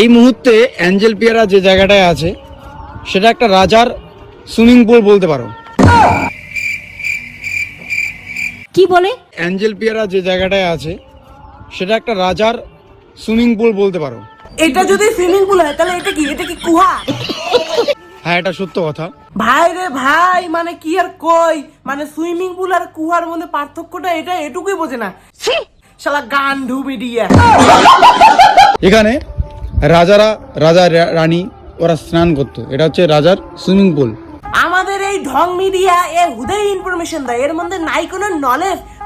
এই মুহূর্তে অ্যাঞ্জেল পিয়ারা যে জায়গাটায় আছে সেটা একটা রাজার সুইমিং পুল বলতে পারো। কি বলে? অ্যাঞ্জেল পিয়ারা যে জায়গাটায় আছে সেটা একটা রাজার সুইমিং পুল বলতে পারো। এটা যদি সুইমিং পুল হয় তাহলে এটা কি? এটা কি কুয়া? হ্যাঁ, এটা সত্য কথা। ভাই রে ভাই, মানে কি আর কই, মানে সুইমিং পুল আর কুয়ার মধ্যে পার্থক্যটা এটা এটুকুই বোঝে না। শালা গান্ডু মিডিয়া। এখানে রাজা রানী ওরা স্নান করতো, এটা হচ্ছে রাজার সুইমিং পুল। আমাদের এই ঢং মিডিয়া এ হুদাই ইনফরমেশন দেয়, এর মধ্যে নাই কোনো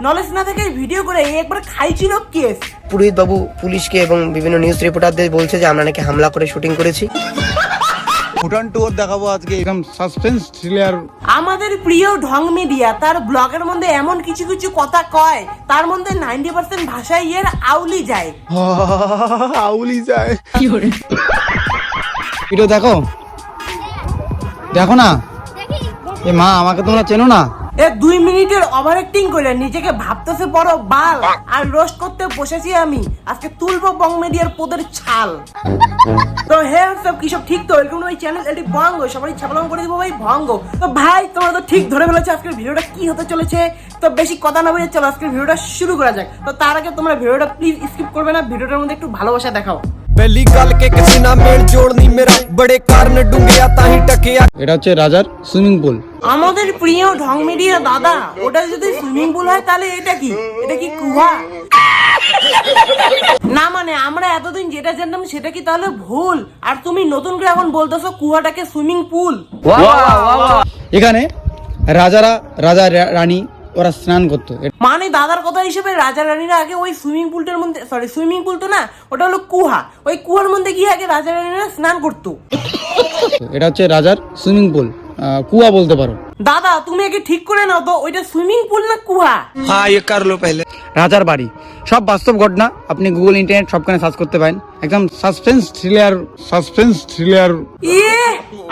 নলেজ না থেকে ভিডিও করে একবার খাইছিল কেস। পুরোহিত বাবু পুলিশকে এবং বিভিন্ন নিউজ রিপোর্টারদের বলছে যে আমরা নাকি হামলা করে শুটিং করেছি। ভুটান টুর দেখাবো আজকে, একদম সাসপেন্স থ্রিলার। আমাদের প্রিয় ঢং মিডিয়া তার ব্লগের মধ্যে এমন কিছু কিছু কথা কয়, তার মধ্যে 90% ভাষায় এর আউলি যায়। আউলি যায়। ভিডিও দেখো না এ মা, আমাকে তোমরা চেনো না? এ 2 মিনিটের ওভার অ্যাক্টিং করে নিজেকে ভাবতেছে বড় বাল, আর রোস্ট করতে বসেছি আমি। আজকে তুলবো বং মিডিয়ার পোদের ছাল। তো হ্যাঁ, সব কি সব ঠিক তো? এরকম ওই চ্যানেল এটি ভঙ্গ, সবাই ছাপলাম করে দিব ভাই ভঙ্গ। তো ভাই তোমরা তো ঠিক ধরে ফেলেছো আজকের ভিডিওটা কি হতে চলেছে। তো বেশি কথা না বলে চলো আজকের ভিডিওটা শুরু করা যাক। তো তার আগে তোমরা ভিডিওটা প্লিজ স্কিপ করবে না, ভিডিওটার মধ্যে একটু ভালোবাসা দেখাও। पहली गल के किसी ना मेल जोड़ नहीं मेरा बड़े कारण डूंगिया ताही टकिया। এটা হচ্ছে রাজার সুইমিং পুল। আমাদের প্রিয় ঢং মিডিয়া দাদা, ওটা যদি সুইমিং পুল হয় তাহলে এটা কি? এটা কি কুয়া? না মানে আমরা এতদিন যেটা জানতাম সেটা কি তাহলে ভুল? আর তুমি নতুন করে এখন বলতেছো কুয়াটাকে সুইমিং পুল। এখানে রাজা রানী ওরা স্নান করতো। মানে দাদার কথা হিসেবে রাজা রানীরা আগে ওই সুইমিং পুলটার মধ্যে, সরি সুইমিং পুল তো না, ওটা হলো কুয়া, ওই কুয়ার মধ্যে গিয়ে আগে রাজা রানীরা স্নান করতো। এটা হচ্ছে রাজার সুইমিং পুল, কুয়া বলতে পারো। দাদা তুমি আগে ঠিক করে নাও তো, ওইটা সুইমিং পুল না কুয়া? हाँ ये कर लो पहले। রাজার বাড়ি, সব বাস্তব ঘটনা, আপনি গুগল ইন্টারনেট সবখানে সার্চ করতে পারেন। একদম সাসপেন্স থ্রিলার। ইয়ে,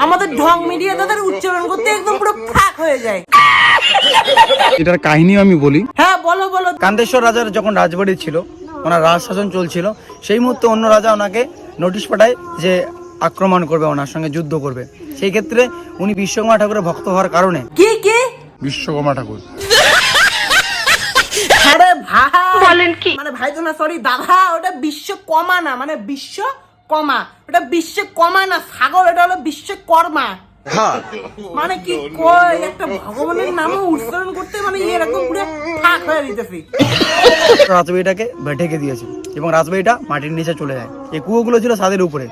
আমাদের ঢং মিডিয়া দাদার উচ্চারণ করতে একদম পুরো ফাক হয়ে যায়। এটার কাহিনীও আমি বলি। হ্যাঁ বলো বলো। কান্তেশ্বর রাজার যখন রাজবাড়ি ছিল, ওনার রাজ শাসন চলছিল, সেই মুহূর্তে অন্য রাজা ওনাকে নোটিশ পাঠায় যে আক্রমণ করবে, ওনার সঙ্গে যুদ্ধ করবে। সেই ক্ষেত্রে উনি বিশ্বকর্মা ঠাকুরের ভক্ত হওয়ার কারণে, কি বিশ্বকর্মা ঠাকুর, আরে ভাই বলেন কি, মানে ভাই তো না, সরি দাদা, ওটা বিশ্বকর্মা না, মানে বিশ্বকর্মা, ওটা বিশ্বকর্মা না ছাগল, এটা হলো বিশ্বকর্মা। মানে কি কয়, একটা ভগবানের নামও উচ্চারণ করতে মানে এরকম পুরো ফাক হয়ে দিতেছি। রাজবাড়িটাকে ঢেকে দিয়েছে এবং রাজবাড়িটা মাটির নিচে চলে যায়। এই কুয়োগুলো ছিল ছাদের উপরে,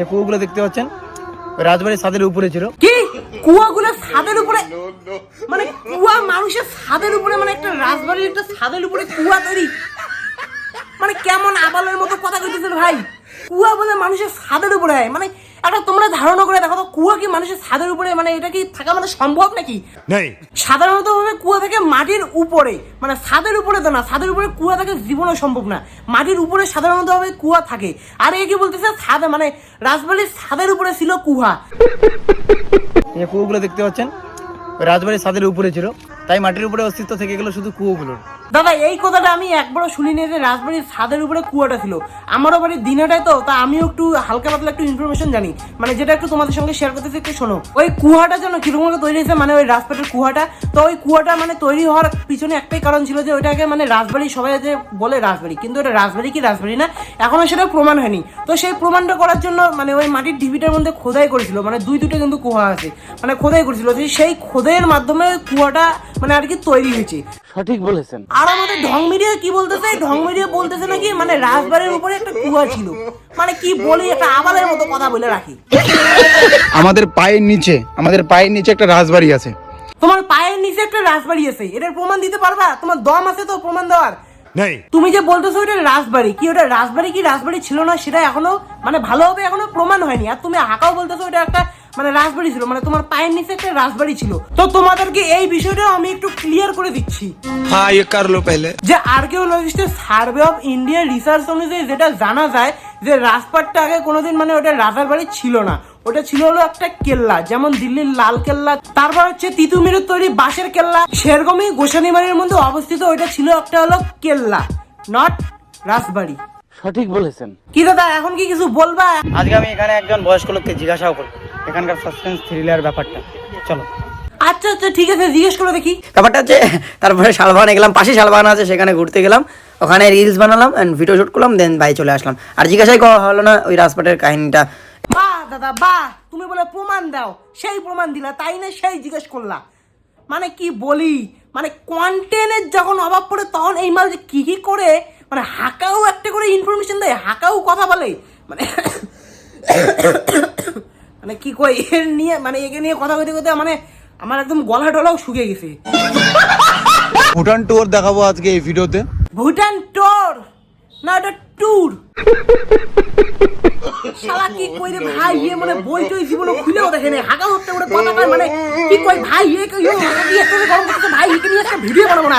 এই কুয়োগুলো দেখতে পাচ্ছেন রাজবাড়ির ছাদের উপরে ছিল। কি কুয়াগুলো ছাদের উপরে? মানে কুয়া মানুষের ছাদের উপরে, মানে একটা রাজবাড়ির একটা ছাদের উপরে কুয়া তৈরি? মানে কেমন আবালের মতো কথা কইতেছেন ভাই? কুয়া বলে মানুষের ছাদের উপরে হয়? মানে একটা তোমরা ধারণা করে দেখো তো, কুয়া কি মানুষের ছাদের উপরে, মানে এটা কি থাকা মানে সম্ভব নাকি? সাধারণত ভাবে কুয়া থেকে মাটির উপরে, মানে ছাদের উপরে তো না, ছাদের উপরে কুয়া থেকে জীবনও সম্ভব না। মাটির উপরে সাধারণত ভাবে কুয়া থাকে। আর এ কি বলতেছে ছাদে, মানে রাজবাড়ির ছাদের উপরে ছিল কুয়া। এই কুয়োগুলো দেখতে পাচ্ছেন রাজবাড়ির ছাদের উপরে ছিল, তাই মাটির উপরে অস্তিত্ব থেকে গেল শুধু কুয়োগুলোর। দাদা এই কথাটা আমি একবারও শুনিনি যে রাজবাড়ির ছাদের উপরে কুয়াটা ছিল। আমারও বাড়ির দিনেটাই তো, তা আমিও একটু হালকা পাতলা একটু ইনফরমেশন জানি, মানে যেটা একটু তোমাদের সঙ্গে শেয়ার করতেছি, একটু শোনো। ওই কুয়াটা যেন কিরকম তৈরি হয়েছে, মানে ওই রাজপাটের কুয়াটা, তো ওই কুয়াটা মানে তৈরি হওয়ার পিছনে একটাই কারণ ছিল যে ওইটাকে মানে রাজবাড়ি, সবাই যে বলে রাজবাড়ি, কিন্তু ওটা রাজবাড়ি কি রাজবাড়ি না এখনো সেটা প্রমাণ হয়নি। তো সেই প্রমাণটা করার জন্য মানে ওই মাটির ঢিবিটার মধ্যে খোদাই করেছিল, মানে দুটো কিন্তু কুয়া আছে, মানে খোদাই করেছিল, সেই খোদাইয়ের মাধ্যমে কুয়াটা মানে আর কি তৈরি হয়েছে। সঠিক বলেছেন। আর আমাদের ঢং মিডিয়া কি বলতেছে, ঢং মিডিয়া বলতেছে নাকি মানে রাজবাড়ির উপরে একটা কুয়া ছিল। মানে কি বলি, একটা আবালের মতো কথা বলে রাখি। আমাদের পায়ের নিচে একটা রাজবাড়ি আছে। তোমার পায়ের নিচে একটা রাজবাড়ি আছে, এটার প্রমাণ দিতে পারবা? তোমার দম আছে তো প্রমাণ দেওয়ার? তুমি যে বলতেছো ওটা রাজবাড়ি, কি ওটা রাজবাড়ি কি রাজবাড়ি ছিল না সেটা এখনো মানে ভালোভাবে এখনো প্রমাণ হয়নি। আর তুমি হাঁকাও বলতেছো ওটা একটা মানে রাজবাড়ি ছিল, মানে তোমার পায়ের নিচে একটা রাজবাড়ি ছিল। তো তোমাদেরকে এই বিষয়টা আমি একটু ক্লিয়ার করে দিচ্ছি। हाँ ये कर लो पहले। যে আর্কিওলজিস্টের সার্ভে অফ ইন্ডিয়া রিসার্চ অনুযায়ী যেটা জানা যায় যে রাজপাটটা আগে কোনোদিন মানে ওটা রাজার বাড়ি ছিল না, ওটা ছিল হলো একটা কেল্লা, যেমন দিল্লির লাল কেল্লা, তারপর হচ্ছে তিতুমিরের তৈরি বাঁশের কেল্লা, সেরকমই গোসানিবাড়ির মধ্যে অবস্থিত ওইটা ছিল একটা হলো কেল্লা, নট রাজবাড়ি। সঠিক বলেছেন। কি দাদা এখন কি কিছু বলবা? আজকে আমি এখানে একজন বয়স্ক লোককে জিজ্ঞাসাও করবো এখানকার সাসপেন্স থ্রিলার ব্যাপারটা। চলো। আচ্ছা আচ্ছা ঠিক আছে, জিজ্ঞেস করে দেখি। ব্যাপারটা হচ্ছে তারপরে শালবাগানে গেলাম, পাশে শালবাগান আছে, সেখানে ঘুরতে গেলাম, ওখানে রিলস বানালাম অ্যান্ড ভিডিও শুট করলাম, দেন বাই চলে আসলাম। আর জিজ্ঞাসাই করা হলো না ওই রাজপাটের কাহিনীটা। বাহ দাদা বাহ, তুমি বলে প্রমাণ দাও, সেই প্রমাণ দিলা, তাই না সেই জিজ্ঞেস করলা। মানে কি বলি, মানে কন্টেন্টের যখন অভাব পড়ে তখন এই মাল যে কি কি করে, মানে হাকাও একটা করে ইনফরমেশন দেয়, হাকাও কথা বলে, মানে মানে কি কই এর নিয়ে, মানে একে নিয়ে কথা কইতে কইতে মানে আমার একদম গলা টলাও শুকিয়ে গেছে। ভুটান ট্যুর দেখাবো আজকে এই ভিডিওতে। ভুটান ট্যুর না, এটা ট্যুর। শালা কি কই রে ভাই, ইয়ে মানে বই টই জীবনে খুলেও দেখে নাই, হাগা হতে ওরে কথা কয়, মানে কি কই ভাই, এ কই হাগা দিয়ে এত গরম করতে ভাই, একে নিয়ে একটা ভিডিও বানাবো না।